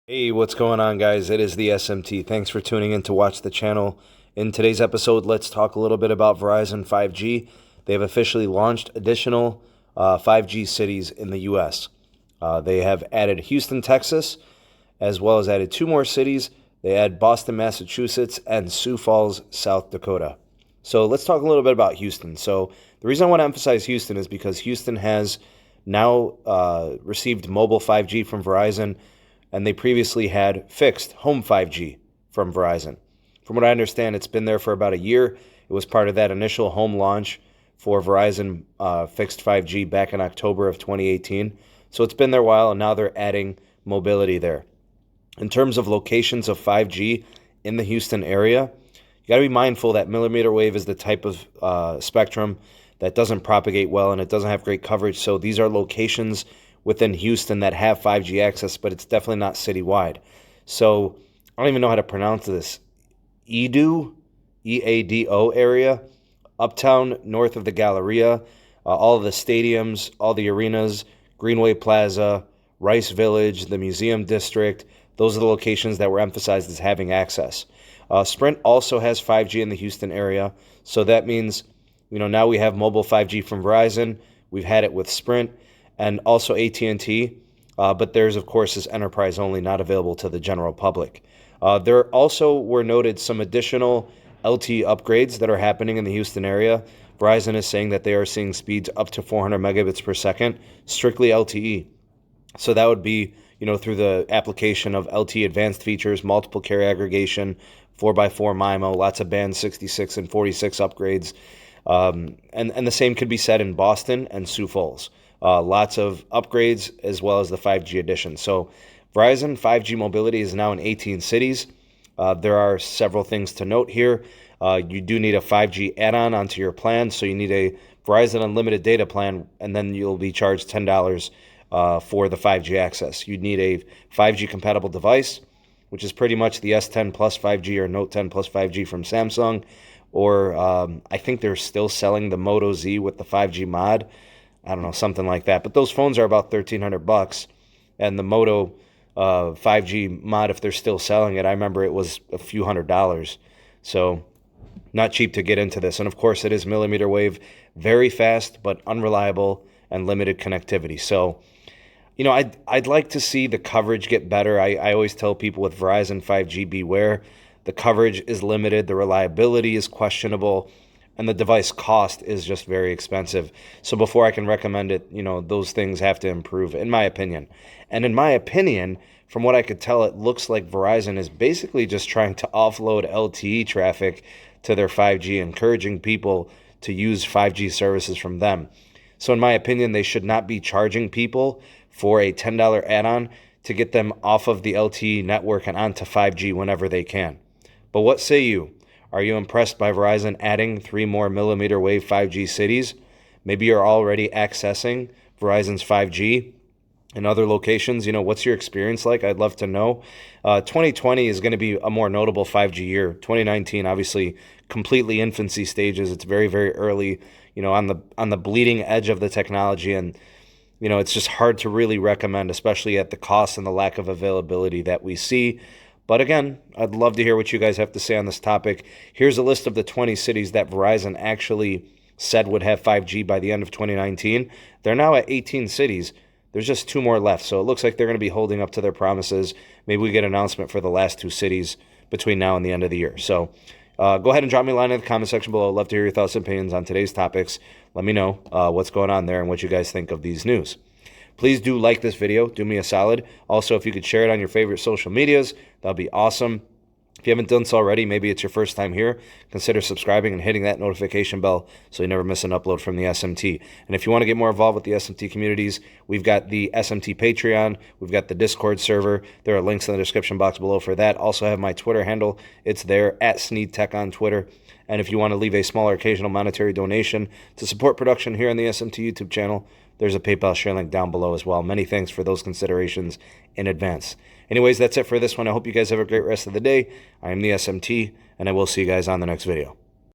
Hey, what's going on, guys? It is the SMT. Thanks for tuning in to watch the channel. In today's episode, let's talk a little bit about Verizon 5G. They have officially launched additional 5G cities in the U.S. They have added Houston, Texas, as well as added 2 more cities. They add Boston, Massachusetts, and Sioux Falls, South Dakota. So let's talk a little bit about Houston. So the reason I want to emphasize Houston is because Houston has now received mobile 5G from Verizon, and they previously had fixed home 5G from Verizon. From what I understand, it's been there for about a year. It was part of that initial home launch for Verizon fixed 5G back in October of 2018. So it's been there a while, and now they're adding mobility there. In terms of locations of 5G in the Houston area, you got to be mindful that millimeter wave is the type of spectrum that doesn't propagate well, and it doesn't have great coverage. So these are locations within Houston that have 5G access, but it's definitely not citywide. So I don't even know how to pronounce this. Eado, E-A-D-O area, uptown north of the Galleria, all of the stadiums, all the arenas, Greenway Plaza, Rice Village, the Museum District. Those are the locations that were emphasized as having access. Sprint also has 5G in the Houston area. So that means, now we have mobile 5G from Verizon. We've had it with Sprint and also AT&T. But theirs, of course, is enterprise only, not available to the general public. There also were noted some additional LTE upgrades that are happening in the Houston area. Verizon is saying that they are seeing speeds up to 400 megabits per second, strictly LTE. So that would be, through the application of LTE advanced features, multiple carrier aggregation, 4x4 MIMO, lots of band 66 and 46 upgrades. And the same could be said in Boston and Sioux Falls. Lots of upgrades as well as the 5G edition. So Verizon 5G mobility is now in 18 cities. There are several things to note here. You do need a 5G add-on onto your plan. So you need a Verizon Unlimited data plan, and then you'll be charged $10 for the 5G access. You'd need a 5G compatible device, which is pretty much the S10 Plus 5G or Note 10 Plus 5G from Samsung. Or I think they're still selling the Moto Z with the 5G mod. I don't know, something like that. But those phones are about $1,300, and the Moto 5G mod, if they're still selling it, I remember it was a few $100s. So not cheap to get into this. And of course, it is millimeter wave, very fast but unreliable and limited connectivity. So, I'd like to see the coverage get better. I always tell people with Verizon 5G, beware. The coverage is limited, the reliability is questionable, and the device cost is just very expensive. So before I can recommend it, those things have to improve, in my opinion. And in my opinion, from what I could tell, it looks like Verizon is basically just trying to offload LTE traffic to their 5G, encouraging people to use 5G services from them. So in my opinion, they should not be charging people for a $10 add-on to get them off of the LTE network and onto 5G whenever they can. But what say you? Are you impressed by Verizon adding 3 more millimeter wave 5G cities? Maybe you're already accessing Verizon's 5G in other locations. What's your experience like? I'd love to know. 2020 is going to be a more notable 5G year. 2019, obviously, completely infancy stages. It's very, very early, on the bleeding edge of the technology. And, it's just hard to really recommend, especially at the cost and the lack of availability that we see. But again, I'd love to hear what you guys have to say on this topic. Here's a list of the 20 cities that Verizon actually said would have 5G by the end of 2019. They're now at 18 cities. There's just 2 more left. So it looks like they're going to be holding up to their promises. Maybe we get an announcement for the last 2 cities between now and the end of the year. So go ahead and drop me a line in the comment section below. I'd love to hear your thoughts and opinions on today's topics. Let me know what's going on there and what you guys think of these news. Please do like this video. Do me a solid. Also, if you could share it on your favorite social medias, that would be awesome. If you haven't done so already, maybe it's your first time here, consider subscribing and hitting that notification bell so you never miss an upload from the SMT. And if you want to get more involved with the SMT communities, we've got the SMT Patreon, we've got the Discord server. There are links in the description box below for that. Also have my Twitter handle. It's there, @SneedTech on Twitter. And if you want to leave a smaller occasional monetary donation to support production here on the SMT YouTube channel, there's a PayPal share link down below as well. Many thanks for those considerations in advance. Anyways, that's it for this one. I hope you guys have a great rest of the day. I am the SMT, and I will see you guys on the next video.